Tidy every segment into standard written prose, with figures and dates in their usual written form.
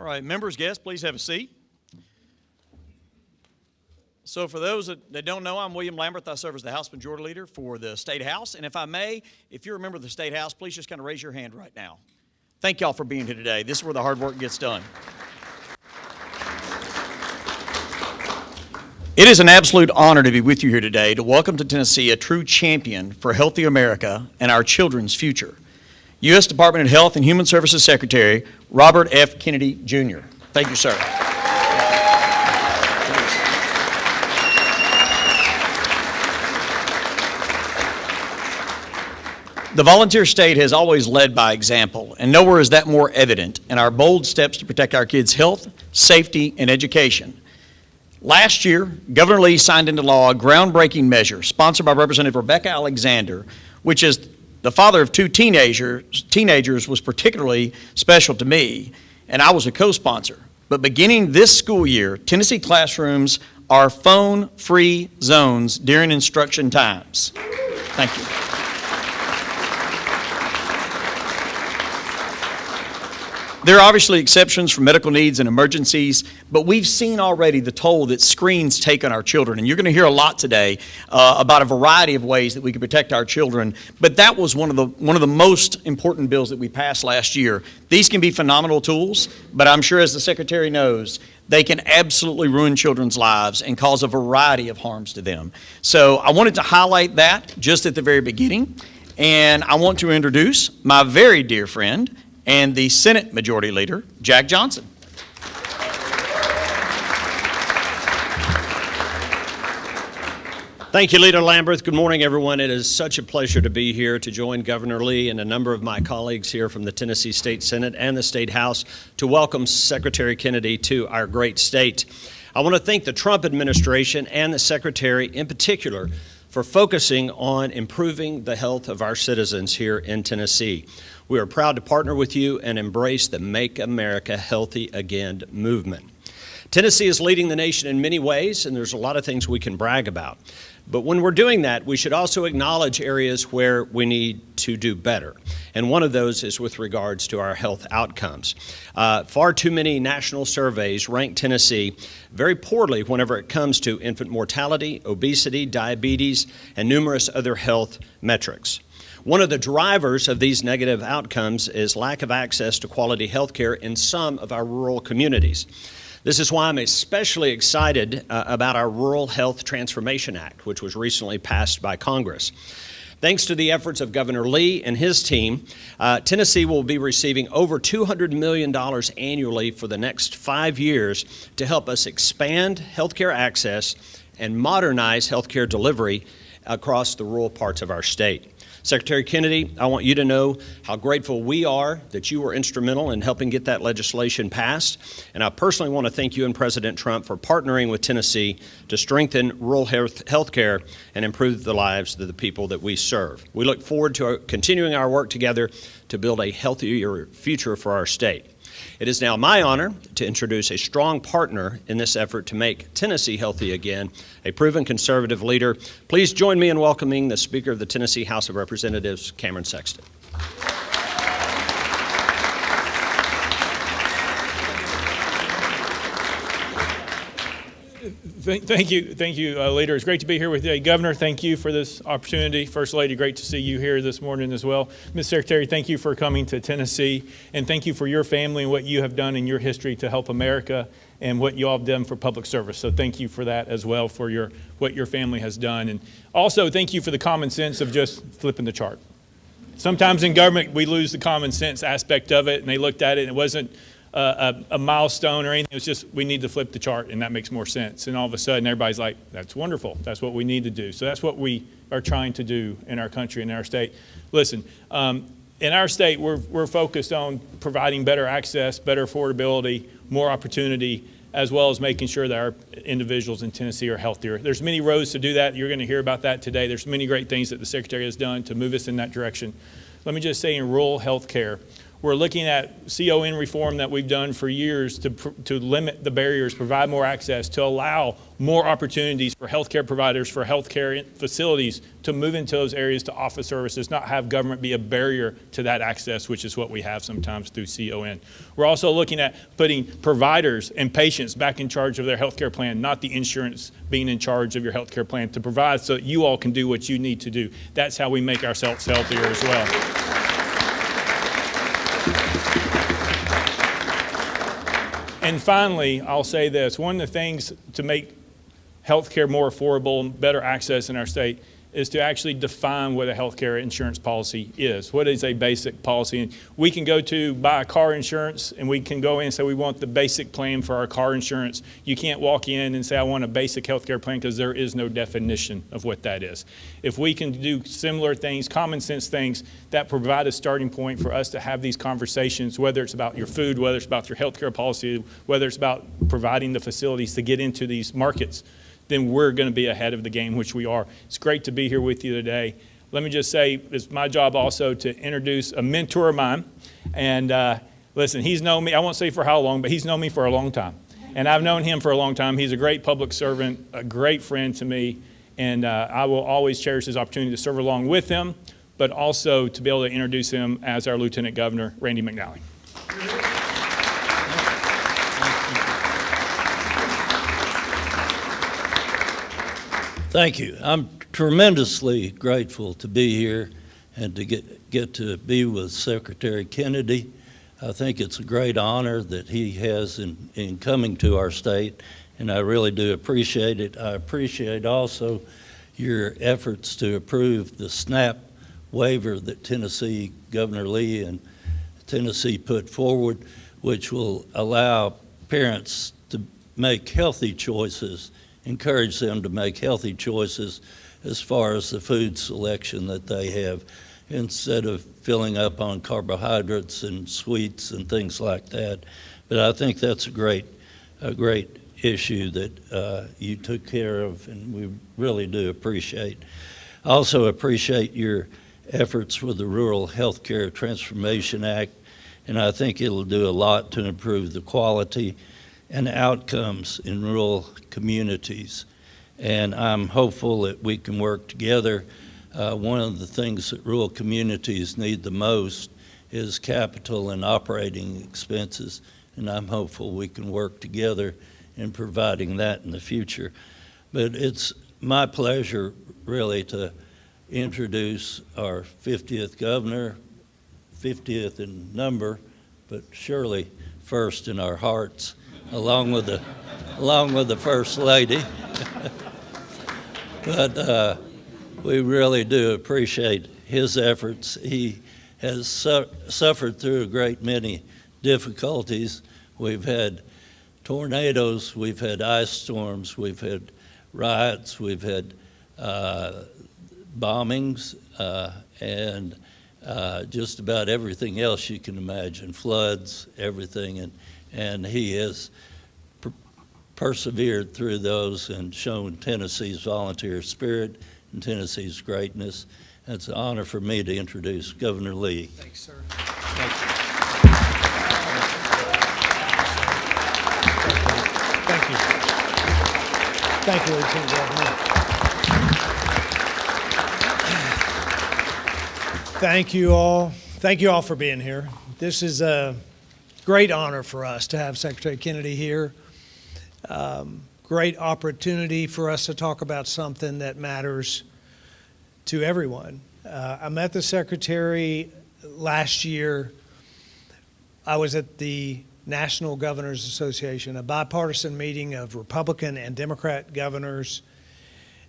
All right, members, guests, please have a seat. So for those that don't know, I'm William Lamberth. I serve as the House Majority Leader for the State House. And if I may, if you're a member of the State House, please just kind of raise your hand right now. Thank y'all for being here today. This is where the hard work gets done. It is an absolute honor to be with you here today to welcome to Tennessee a true champion for healthy America and our children's future. U.S. Department of Health and Human Services Secretary Robert F. Kennedy, Jr. Thank you, sir. The volunteer state has always led by example, and nowhere is that more evident in our bold steps to protect our kids' health, safety, and education. Last year, Governor Lee signed into law a groundbreaking measure sponsored by Representative Rebecca Alexander, which is the father of two teenagers was particularly special to me, and I was a co-sponsor. But beginning this school year, Tennessee classrooms are phone-free zones during instruction times. Thank you. There are obviously exceptions for medical needs and emergencies, but we've seen already the toll that screens take on our children. And you're going to hear a lot today about a variety of ways that we can protect our children. But that was one of the most important bills that we passed last year. These can be phenomenal tools, but I'm sure, as the Secretary knows, they can absolutely ruin children's lives and cause a variety of harms to them. So I wanted to highlight that just at the very beginning. And I want to introduce my very dear friend and the Senate Majority Leader, Jack Johnson. Thank you, Leader Lamberth. Good morning, everyone. It is such a pleasure to be here to join Governor Lee and a number of my colleagues here from the Tennessee State Senate and the State House to welcome Secretary Kennedy to our great state. I want to thank the Trump administration and the Secretary in particular for focusing on improving the health of our citizens here in Tennessee. We are proud to partner with you and embrace the Make America Healthy Again movement. Tennessee is leading the nation in many ways, and there's a lot of things we can brag about. But when we're doing that, we should also acknowledge areas where we need to do better. And one of those is with regards to our health outcomes. Far too many national surveys rank Tennessee very poorly whenever it comes to infant mortality, obesity, diabetes, and numerous other health metrics. One of the drivers of these negative outcomes is lack of access to quality health care in some of our rural communities. This is why I'm especially excited about our Rural Health Transformation Act, which was recently passed by Congress. Thanks to the efforts of Governor Lee and his team, Tennessee will be receiving over $200 million annually for the next 5 years to help us expand healthcare access and modernize healthcare delivery across the rural parts of our state. Secretary Kennedy, I want you to know how grateful we are that you were instrumental in helping get that legislation passed. And I personally want to thank you and President Trump for partnering with Tennessee to strengthen rural health care and improve the lives of the people that we serve. We look forward to continuing our work together to build a healthier future for our state. It is now my honor to introduce a strong partner in this effort to make Tennessee healthy again, a proven conservative leader. Please join me in welcoming the Speaker of the Tennessee House of Representatives, Cameron Sexton. Thank you, Leader. It's great to be here with you. Governor, thank you for this opportunity. First Lady, great to see you here this morning as well. Ms. Secretary, thank you for coming to Tennessee, and thank you for your family and what you have done in your history to help America and what you all have done for public service. So thank you for that as well, for what your family has done. And also thank you for the common sense of just flipping the chart. Sometimes in government, we lose the common sense aspect of it, and they looked at it, and it wasn't a milestone or anything. It was just, we need to flip the chart, and that makes more sense. And all of a sudden, everybody's like, that's wonderful. That's what we need to do. So that's what we are trying to do in our country and in our state. Listen, in our state, we're focused on providing better access, better affordability, more opportunity, as well as making sure that our individuals in Tennessee are healthier. There's many roads to do that. You're going to hear about that today. There's many great things that the Secretary has done to move us in that direction. Let me just say, in rural health care, We're looking at CON reform that we've done for years to limit the barriers, provide more access, to allow more opportunities for healthcare providers, for healthcare facilities to move into those areas to offer services, not have government be a barrier to that access, which is what we have sometimes through CON. We're also looking at putting providers and patients back in charge of their healthcare plan, not the insurance being in charge of your healthcare plan, to provide so that you all can do what you need to do. That's how we make ourselves healthier as well. And finally, I'll say this. One of the things to make healthcare more affordable and better access in our state is to actually define what a healthcare insurance policy is. What is a basic policy? And we can go to buy a car insurance, and we can go in and say we want the basic plan for our car insurance. You can't walk in and say I want a basic healthcare plan, because there is no definition of what that is. If we can do similar things, common sense things, that provide a starting point for us to have these conversations, whether it's about your food, whether it's about your healthcare policy, whether it's about providing the facilities to get into these markets, then we're going to be ahead of the game, which we are. It's great to be here with you today. Let me just say, it's my job also to introduce a mentor of mine. And listen, he's known me, I won't say for how long, but he's known me for a long time. And I've known him for a long time. He's a great public servant, a great friend to me. And I will always cherish this opportunity to serve along with him, but also to be able to introduce him as our Lieutenant Governor, Randy McNally. Thank you. I'm tremendously grateful to be here and to get to be with Secretary Kennedy. I think it's a great honor that he has in coming to our state, and I really do appreciate it. I appreciate also your efforts to approve the SNAP waiver that Tennessee, Governor Lee and Tennessee put forward, which will allow parents to make healthy choices, encourage them to make healthy choices as far as the food selection that they have, instead of filling up on carbohydrates and sweets and things like that. But I think that's a great issue that you took care of, and we really do appreciate. I also appreciate your efforts with the Rural Healthcare Transformation Act, and I think it'll do a lot to improve the quality and outcomes in rural communities. And I'm hopeful that we can work together. One of the things that rural communities need the most is capital and operating expenses, and I'm hopeful we can work together in providing that in the future. But it's my pleasure really to introduce our 50th governor, 50th in number, but surely first in our hearts, along with the First Lady. But we really do appreciate his efforts. He has suffered through a great many difficulties. We've had tornadoes, we've had ice storms, we've had riots, we've had bombings, and just about everything else you can imagine, floods, everything. And he has persevered through those and shown Tennessee's volunteer spirit and Tennessee's greatness. It's an honor for me to introduce Governor Lee. Thanks, sir. Thank you. Thank you. Thank you, Lieutenant Governor. Thank you all. Thank you all for being here. This is a great honor for us to have Secretary Kennedy here. Great opportunity for us to talk about something that matters to everyone. I met the Secretary last year. I was at the National Governors Association, a bipartisan meeting of Republican and Democrat governors.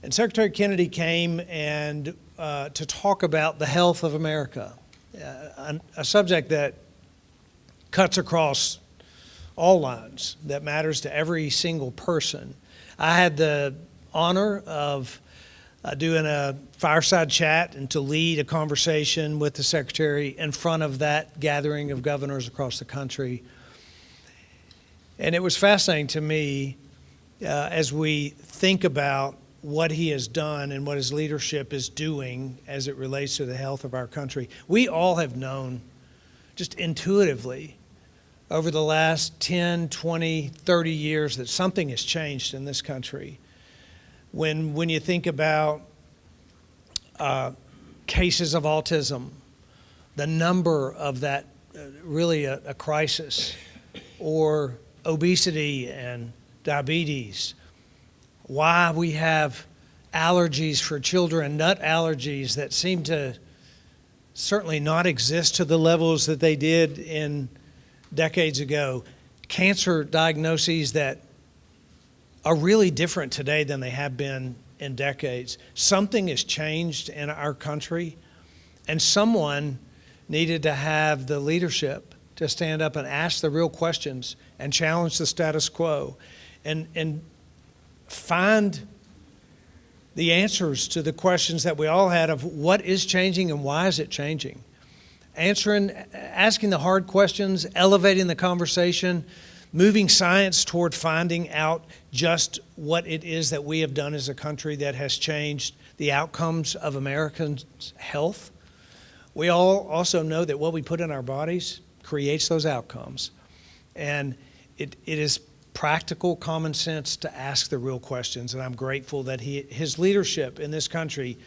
And Secretary Kennedy came and to talk about the health of America, a subject that cuts across all lines, that matters to every single person. I had the honor of doing a fireside chat and to lead a conversation with the Secretary in front of that gathering of governors across the country. And it was fascinating to me as we think about what he has done and what his leadership is doing as it relates to the health of our country. We all have known just intuitively over the last 10, 20, 30 years that something has changed in this country. When you think about cases of autism, the number of that really a crisis, or obesity and diabetes, why we have allergies for children, nut allergies that seem to certainly not exist to the levels that they did in decades ago, cancer diagnoses that are really different today than they have been in decades. Something has changed in our country, and someone needed to have the leadership to stand up and ask the real questions and challenge the status quo and find the answers to the questions that we all had of what is changing and why is it changing. Asking the hard questions, elevating the conversation, moving science toward finding out just what it is that we have done as a country that has changed the outcomes of Americans' health. We all also know that what we put in our bodies creates those outcomes. And it is practical common sense to ask the real questions. And I'm grateful that his leadership in this country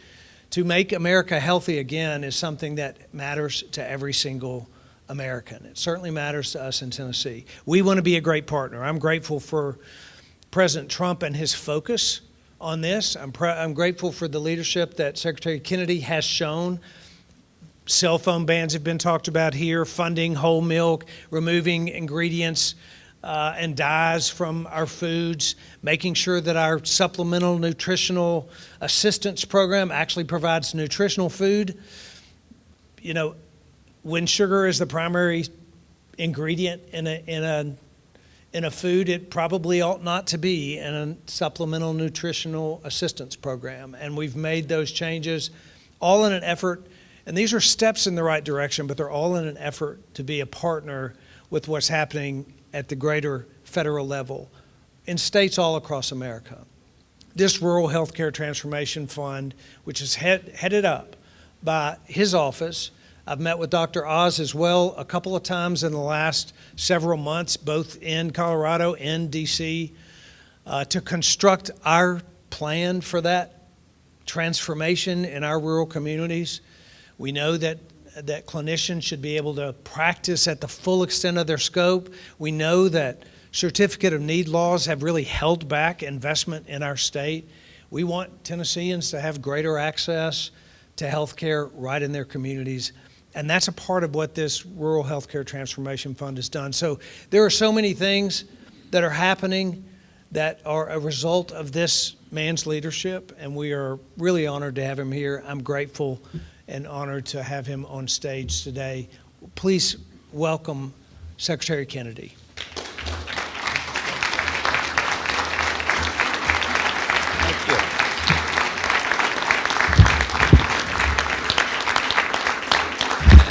to make America healthy again is something that matters to every single American. It certainly matters to us in Tennessee. We want to be a great partner. I'm grateful for President Trump and his focus on this. I'm grateful for the leadership that Secretary Kennedy has shown. Cell phone bans have been talked about here, funding whole milk, removing ingredients and dyes from our foods, making sure that our supplemental nutritional assistance program actually provides nutritional food. You know, when sugar is the primary ingredient in a food, it probably ought not to be in a supplemental nutritional assistance program. And we've made those changes all in an effort, and these are steps in the right direction, but they're all in an effort to be a partner with what's happening at the greater federal level in states all across America. This Rural Healthcare Transformation Fund, which is headed up by his office. I've met with Dr. Oz as well a couple of times in the last several months, both in Colorado and DC, to construct our plan for that transformation in our rural communities. We know that clinicians should be able to practice at the full extent of their scope. We know that certificate of need laws have really held back investment in our state. We want Tennesseans to have greater access to health care right in their communities. And that's a part of what this Rural Healthcare Transformation Fund has done. So there are so many things that are happening that are a result of this man's leadership, and we are really honored to have him here. I'm grateful and honored to have him on stage today. Please welcome Secretary Kennedy. Thank you.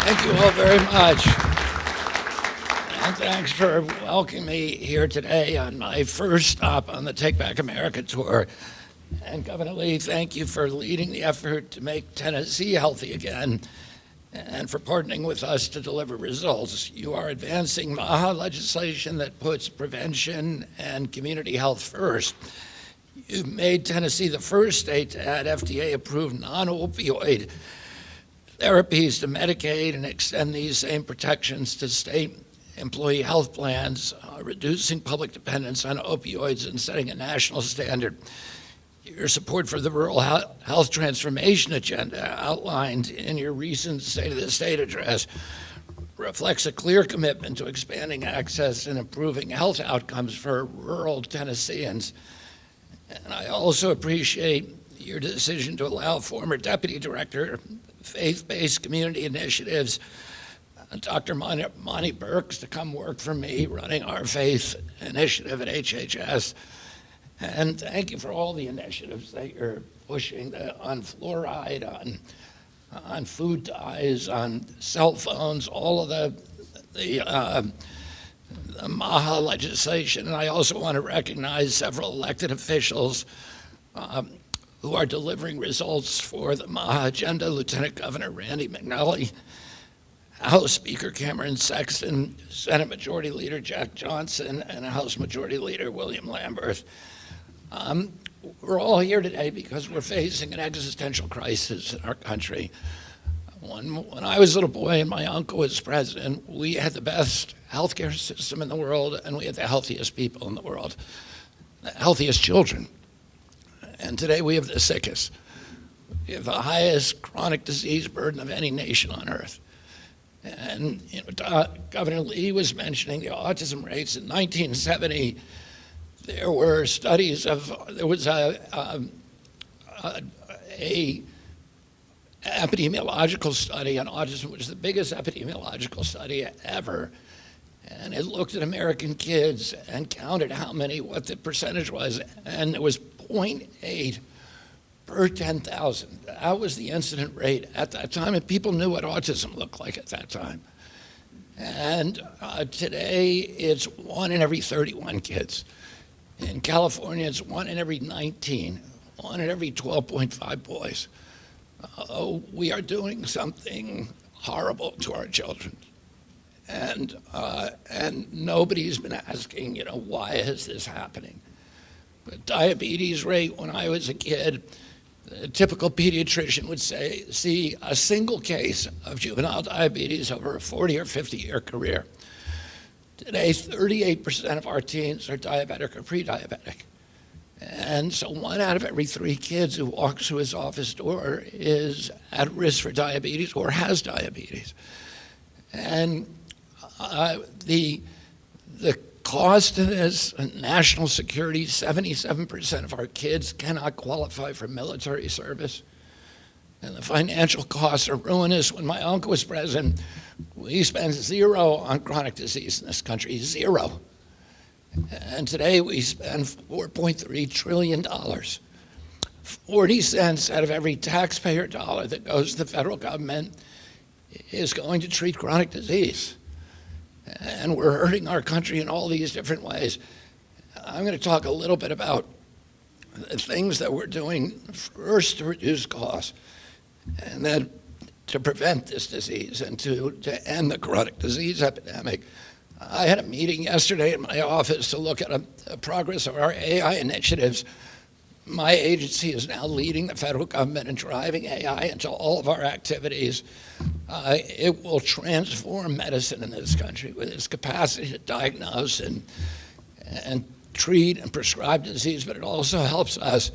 Thank you all very much. And thanks for welcoming me here today on my first stop on the Take Back America tour. And Governor Lee, thank you for leading the effort to make Tennessee healthy again and for partnering with us to deliver results. You are advancing MAHA legislation that puts prevention and community health first. You've made Tennessee the first state to add FDA-approved non-opioid therapies to Medicaid and extend these same protections to state employee health plans, reducing public dependence on opioids and setting a national standard. Your support for the Rural Health Transformation Agenda outlined in your recent State of the State address reflects a clear commitment to expanding access and improving health outcomes for rural Tennesseans. And I also appreciate your decision to allow former Deputy Director of Faith-Based Community Initiatives, Dr. Monty Burks, to come work for me running our faith initiative at HHS. And thank you for all the initiatives that you're pushing on fluoride, on food dyes, on cell phones, all of the MAHA legislation. And I also want to recognize several elected officials who are delivering results for the MAHA agenda, Lieutenant Governor Randy McNally House Speaker Cameron Sexton, Senate Majority Leader Jack Johnson, and House Majority Leader William Lamberth. We're all here today because we're facing an existential crisis in our country. When I was a little boy and my uncle was president, we had the best healthcare system in the world, and we had the healthiest people in the world, the healthiest children. And today we have the sickest. We have the highest chronic disease burden of any nation on earth. And Governor Lee was mentioning the autism rates. In 1970, there were studies of, there was a epidemiological study on autism, which is the biggest epidemiological study ever. And it looked at American kids and counted what the percentage was, and it was 0.8 per 10,000. That was the incident rate at that time, and people knew what autism looked like at that time. And today, it's 1 in every 31 kids. In California, it's 1 in every 19, 1 in every 12.5 boys. We are doing something horrible to our children. And nobody's been asking, why is this happening? The diabetes rate, when I was a kid, the typical pediatrician would see a single case of juvenile diabetes over a 40 or 50-year career. Today, 38% of our teens are diabetic or pre-diabetic. And so 1 out of every 3 kids who walks through his office door is at risk for diabetes or has diabetes. And the cost of this, national security, 77% of our kids cannot qualify for military service. And the financial costs are ruinous. When my uncle was president, we spent 0 on chronic disease in this country, 0. And today we spend $4.3 trillion. 40 cents out of every taxpayer dollar that goes to the federal government is going to treat chronic disease. And we're hurting our country in all these different ways. I'm going to talk a little bit about the things that we're doing first to reduce costs, and then to prevent this disease and to end the chronic disease epidemic. I had a meeting yesterday in my office to look at the progress of our AI initiatives. My agency is now leading the federal government and driving AI into all of our activities. It will transform medicine in this country with its capacity to diagnose and treat and prescribe disease, but it also helps us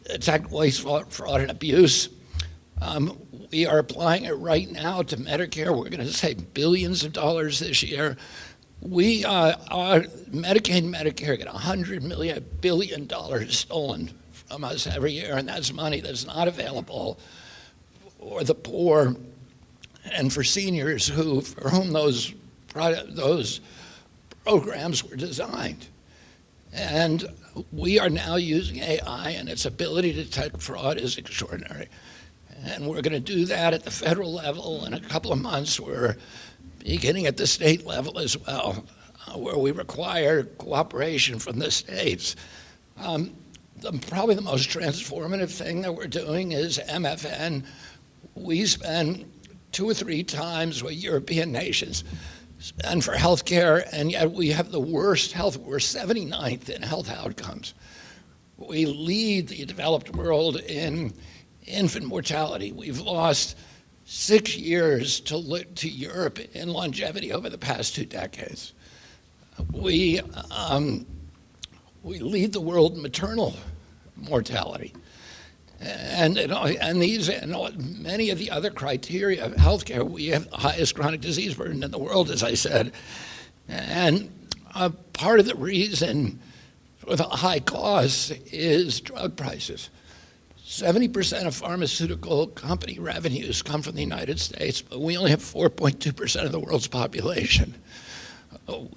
detect waste, fraud, and abuse. We are applying it right now to Medicare. We're going to save billions of dollars this year. We, Medicaid and Medicare get $100 billion stolen from us every year, and that's money that's not available for the poor and for seniors for whom those programs were designed. And we are now using AI, and its ability to detect fraud is extraordinary. And we're going to do that at the federal level in a couple of months. We're beginning at the state level as well, where we require cooperation from the states. Probably the most transformative thing that we're doing is MFN. We spend 2 or 3 times what European nations spend for healthcare, and yet we have the worst health. We're 79th in health outcomes. We lead the developed world in infant mortality. We've lost 6 years to Europe in longevity over the past 2 decades. We lead the world in maternal mortality. And many of the other criteria of healthcare, we have the highest chronic disease burden in the world, as I said. And part of the reason for the high costs is drug prices. 70% of pharmaceutical company revenues come from the United States, but we only have 4.2% of the world's population.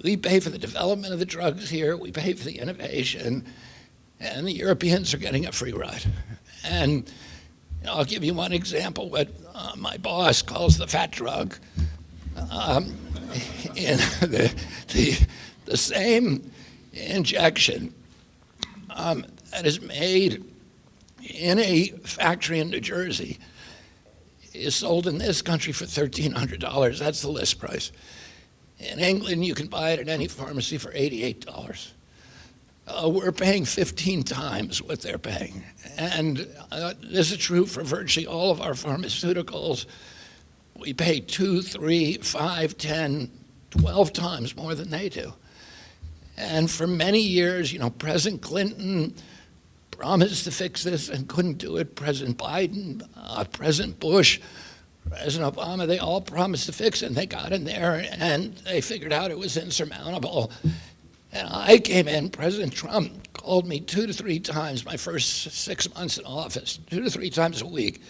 We pay for the development of the drugs here, we pay for the innovation, and the Europeans are getting a free ride. And I'll give you one example, what my boss calls the fat drug. In the same injection that is made in a factory in New Jersey is sold in this country for $1,300. That's the list price. In England, you can buy it at any pharmacy for $88. We're paying 15 times what they're paying. And this is true for virtually all of our pharmaceuticals. We pay 2, 3, 5, 10, 12 times more than they do. And for many years, President Clinton promised to fix this and couldn't do it. President Biden, President Bush, President Obama, they all promised to fix it, and they got in there, and they figured out it was insurmountable. And I came in, President Trump called me 2 to 3 times my first 6 months in office, 2 to 3 times a week,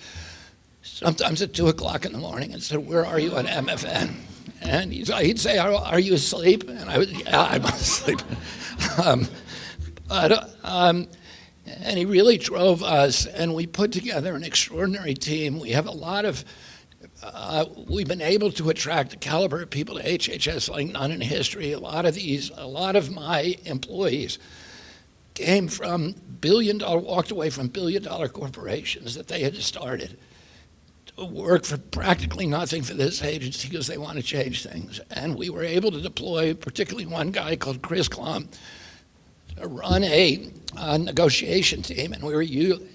sometimes at 2 o'clock in the morning, and said, "Where are you on MFN?" And he'd say, "Are you asleep?" And I would, "Yeah, I'm asleep." And he really drove us, and we put together an extraordinary team. We have a lot of, we've been able to attract the caliber of people to HHS like none in history. A lot of my employees came from walked away from billion-dollar corporations that they had started to work for practically nothing for this agency because they want to change things. And we were able to deploy, particularly one guy called Chris Klum, to run a negotiation team, and we were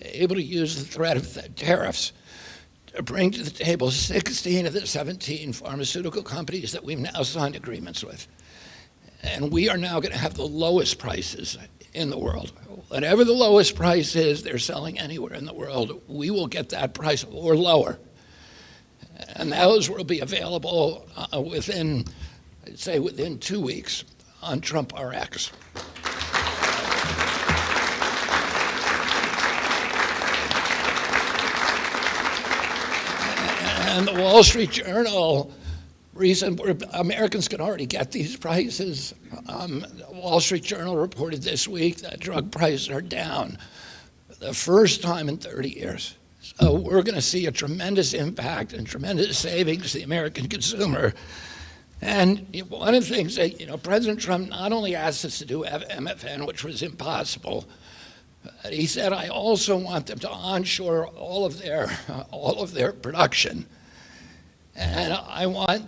able to use the threat of tariffs to bring to the table 16 of the 17 pharmaceutical companies that we've now signed agreements with. And we are now going to have the lowest prices in the world. Whatever the lowest price is they're selling anywhere in the world, we will get that price or lower. And those will be available within 2 weeks on Trump RX. And the Wall Street Journal Americans can already get these prices. The Wall Street Journal reported this week that drug prices are down the first time in 30 years. So we're going to see a tremendous impact and tremendous savings to the American consumer. And one of the things that, President Trump not only asked us to do MFN, which was impossible, he said, I also want them to onshore all of their production. And I want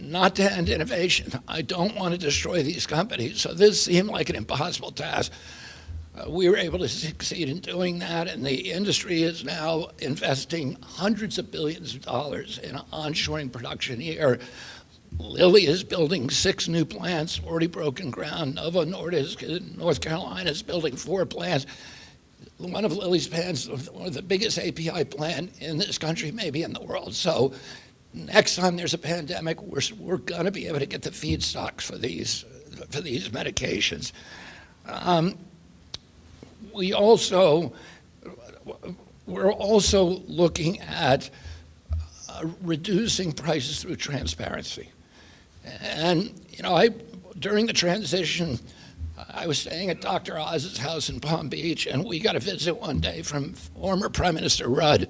not to end innovation. I don't want to destroy these companies. So this seemed like an impossible task. We were able to succeed in doing that, and the industry is now investing hundreds of billions of dollars in onshoring production here. Lilly is building 6 new plants, already broken ground. Novo Nordisk in North Carolina is building 4 plants. One of Lilly's plants, one of the biggest API plant in this country, maybe in the world. So next time there's a pandemic, we're going to be able to get the feedstocks for these medications. We're also looking at reducing prices through transparency. And during the transition, I was staying at Dr. Oz's house in Palm Beach, and we got a visit one day from former Prime Minister Rudd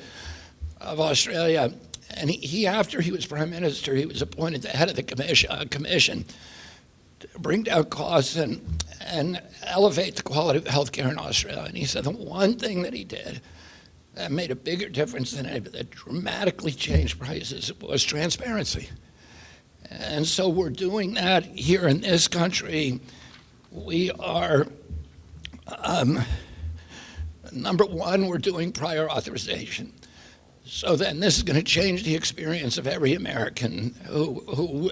of Australia. And he, after he was Prime Minister, he was appointed the head of the commission to bring down costs and elevate the quality of healthcare in Australia. And he said the one thing that he did that made a bigger difference than it, that dramatically changed prices, was transparency. And so we're doing that here in this country. We are, number one, we're doing prior authorization. So then this is going to change the experience of every American who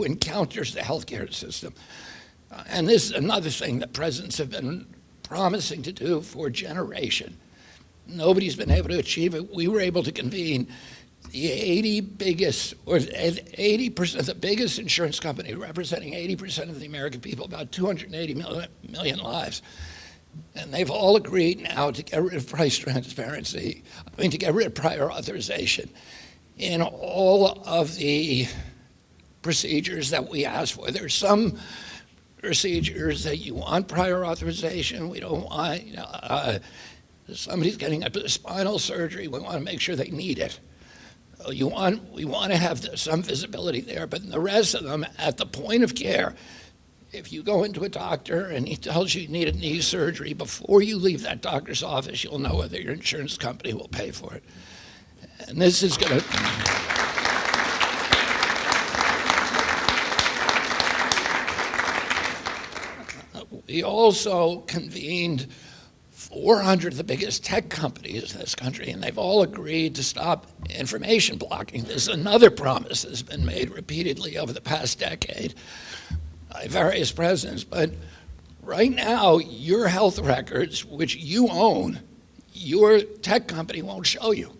encounters the healthcare system. And this is another thing that presidents have been promising to do for a generation. Nobody's been able to achieve it. We were able to convene the 80% of the biggest insurance company, representing 80% of the American people, about 280 million lives. And they've all agreed now to get rid of price transparency, to get rid of prior authorization in all of the procedures that we ask for. There's some procedures that you want prior authorization. We don't want, somebody's getting a spinal surgery, we want to make sure they need it. We want to have some visibility there, but in the rest of them, at the point of care, if you go into a doctor and he tells you you need a knee surgery, before you leave that doctor's office, you'll know whether your insurance company will pay for it. And this is going to... We also convened 400 of the biggest tech companies in this country, and they've all agreed to stop information blocking. This is another promise that's been made repeatedly over the past decade by various presidents. But right now, your health records, which you own, your tech company won't show you.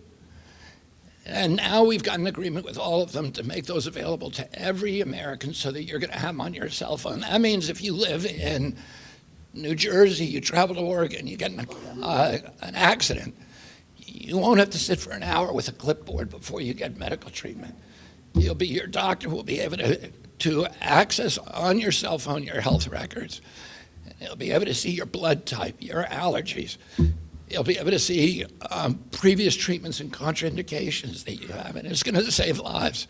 And now we've got an agreement with all of them to make those available to every American so that you're going to have them on your cell phone. That means if you live in New Jersey, you travel to Oregon, you get in an accident, you won't have to sit for an hour with a clipboard before you get medical treatment. Your doctor will be able to access on your cell phone your health records. He'll be able to see your blood type, your allergies. He'll be able to see previous treatments and contraindications that you have, and it's going to save lives.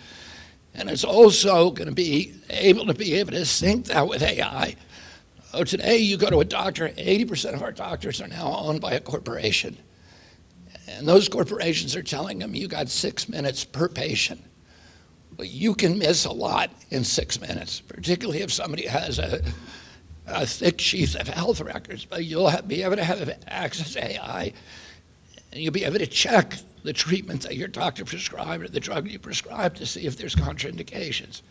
And it's also going to be able to sync that with AI. Oh, today you go to a doctor, 80% of our doctors are now owned by a corporation. And those corporations are telling them you got 6 minutes per patient. Well, you can miss a lot in 6 minutes, particularly if somebody has a thick sheath of health records, but you'll be able to have access to AI, and you'll be able to check the treatment that your doctor prescribed or the drug you prescribed to see if there's contraindications.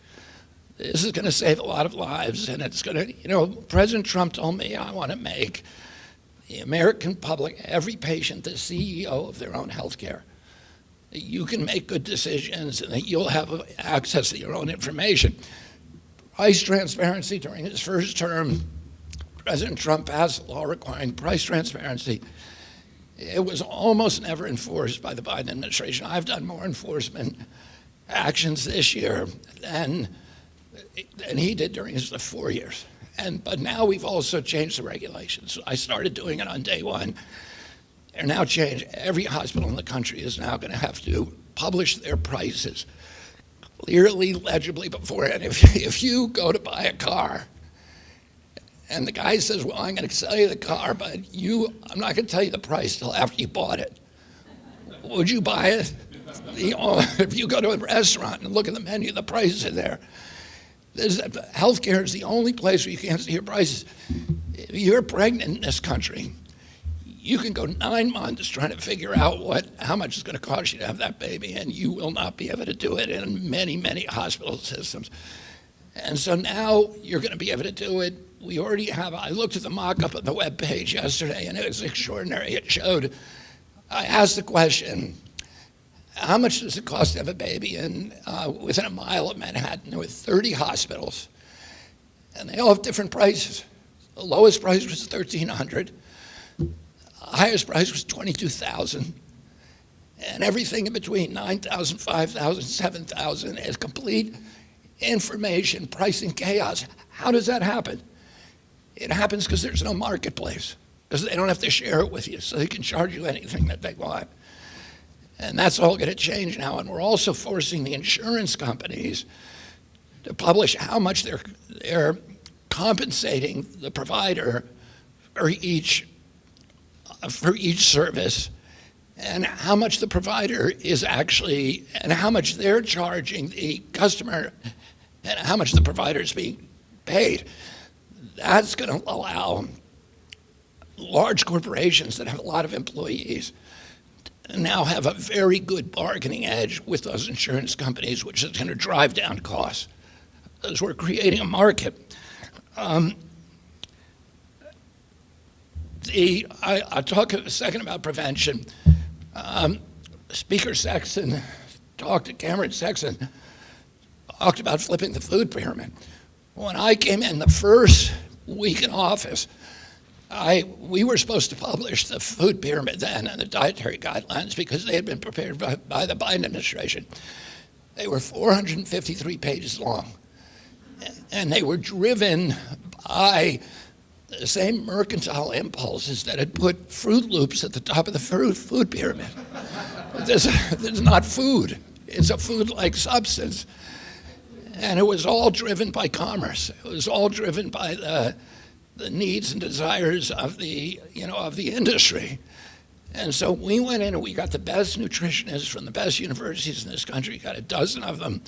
This is going to save a lot of lives, and it's going to, President Trump told me I want to make the American public, every patient, the CEO of their own health care. That you can make good decisions and that you'll have access to your own information. Price transparency during his first term, President Trump passed a law requiring price transparency. It was almost never enforced by the Biden administration. I've done more enforcement actions this year than he did during his 4 years. But now we've also changed the regulations. I started doing it on day one. They're now changed. Every hospital in the country is now going to have to publish their prices clearly, legibly beforehand. If you go to buy a car and the guy says, well, I'm going to sell you the car, but I'm not going to tell you the price till after you bought it, would you buy it? If you go to a restaurant and look at the menu, the prices are there. Healthcare is the only place where you can't see your prices. If you're pregnant in this country, you can go 9 months trying to figure out how much it's going to cost you to have that baby, and you will not be able to do it in many, many hospital systems. And so now you're going to be able to do it. We already have, I looked at the mock-up on the web page yesterday, and it was extraordinary. It showed, I asked the question, how much does it cost to have a baby within a mile of Manhattan? There were 30 hospitals, and they all have different prices. The lowest price was $1,300. The highest price was $22,000. And everything in between, $9,000, $5,000, $7,000, is complete information, pricing chaos. How does that happen? It happens because there's no marketplace, because they don't have to share it with you, so they can charge you anything that they want. And that's all going to change now. And we're also forcing the insurance companies to publish how much they're compensating the provider for each service, and how much the provider is actually, and how much they're charging the customer, and how much the provider is being paid. That's going to allow large corporations that have a lot of employees now have a very good bargaining edge with those insurance companies, which is going to drive down costs, because we're creating a market. I'll talk a second about prevention. Speaker Sexton Cameron Sexton talked about flipping the food pyramid. When I came in the first week in office, we were supposed to publish the food pyramid then and the dietary guidelines because they had been prepared by the Biden administration. They were 453 pages long, and they were driven by the same mercantile impulses that had put Fruit Loops at the top of the food pyramid. This is not food. It's a food-like substance. And it was all driven by commerce. It was all driven by the needs and desires of the industry. And so we went in and we got the best nutritionists from the best universities in this country, got a dozen of them,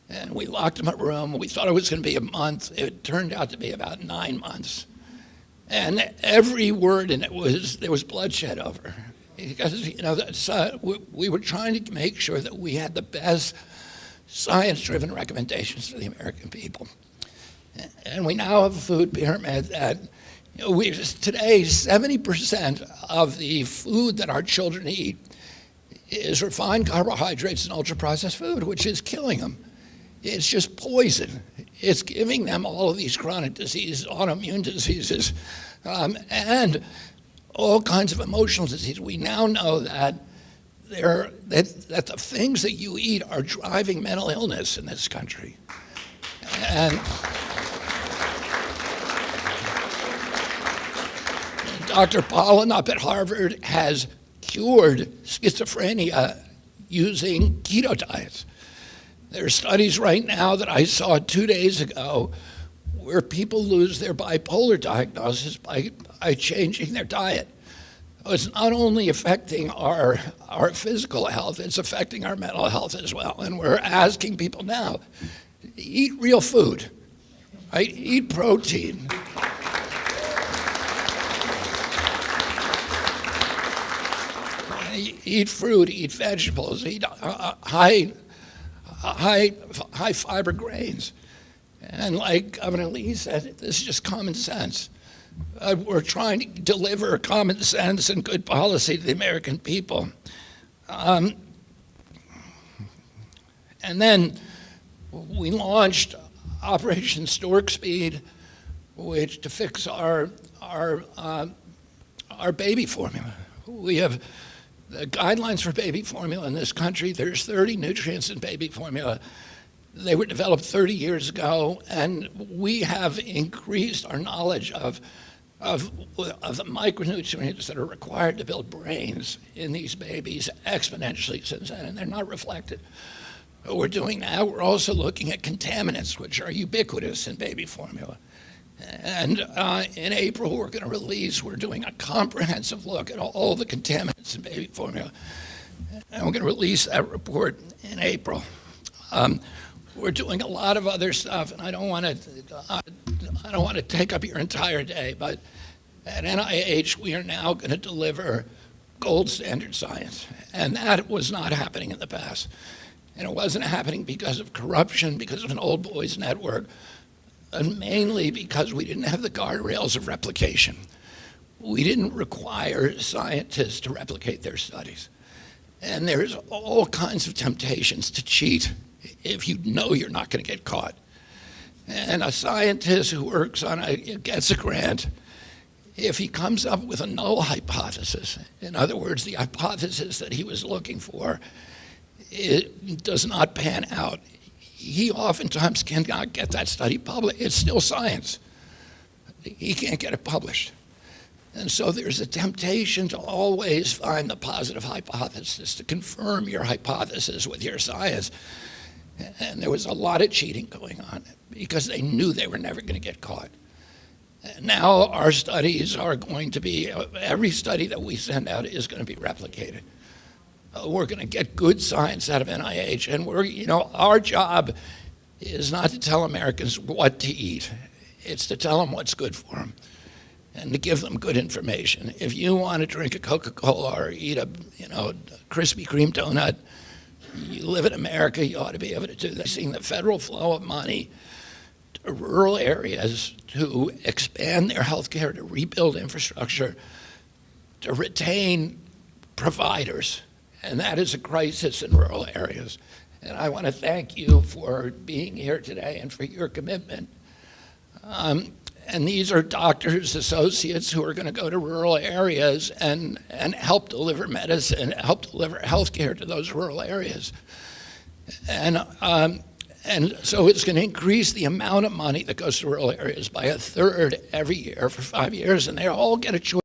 and we locked them in a room. We thought it was going to be a month. It turned out to be about 9 months. And every word in it there was bloodshed over. Because, we were trying to make sure that we had the best science-driven recommendations for the American people. And we now have a food pyramid that, today, 70% of the food that our children eat is refined carbohydrates and ultra-processed food, which is killing them. It's just poison. It's giving them all of these chronic diseases, autoimmune diseases, and all kinds of emotional diseases. We now know that that the things that you eat are driving mental illness in this country. And Dr. Pollan up at Harvard has cured schizophrenia using keto diets. There are studies right now that I saw 2 days ago where people lose their bipolar diagnosis by changing their diet. It's not only affecting our physical health, it's affecting our mental health as well. And we're asking people now, eat real food, right? Eat protein. Eat fruit, eat vegetables, eat high fiber grains. And like Governor Lee said, this is just common sense. We're trying to deliver common sense and good policy to the American people. And then we launched Operation Stork Speed, which to fix our baby formula. We have the guidelines for baby formula in this country. There's 30 nutrients in baby formula. They were developed 30 years ago, and we have increased our knowledge of the micronutrients that are required to build brains in these babies exponentially since then, and they're not reflected. What we're doing now, we're also looking at contaminants, which are ubiquitous in baby formula. And in April, we're doing a comprehensive look at all the contaminants in baby formula. And we're going to release that report in April. We're doing a lot of other stuff, and I don't want to take up your entire day, but at NIH, we are now going to deliver gold standard science. And that was not happening in the past. And it wasn't happening because of corruption, because of an old boys network, and mainly because we didn't have the guardrails of replication. We didn't require scientists to replicate their studies. And there's all kinds of temptations to cheat if you know you're not going to get caught. And a scientist who works gets a grant, if he comes up with a null hypothesis, in other words, the hypothesis that he was looking for, it does not pan out, he oftentimes cannot get that study published. It's still science. He can't get it published. And so there's a temptation to always find the positive hypothesis, to confirm your hypothesis with your science. And there was a lot of cheating going on because they knew they were never going to get caught. And now our studies are going to be, every study that we send out is going to be replicated. We're going to get good science out of NIH, and our job is not to tell Americans what to eat. It's to tell them what's good for them and to give them good information. If you want to drink a Coca-Cola or eat a Krispy Kreme donut, you live in America, you ought to be able to do that. Seeing the federal flow of money to rural areas to expand their health care, to rebuild infrastructure, to retain providers. And that is a crisis in rural areas. And I want to thank you for being here today and for your commitment. And these are doctors, associates who are going to go to rural areas and help deliver medicine, help deliver health care to those rural areas. And so it's going to increase the amount of money that goes to rural areas by 1/3 every year for 5 years, and they all get a choice.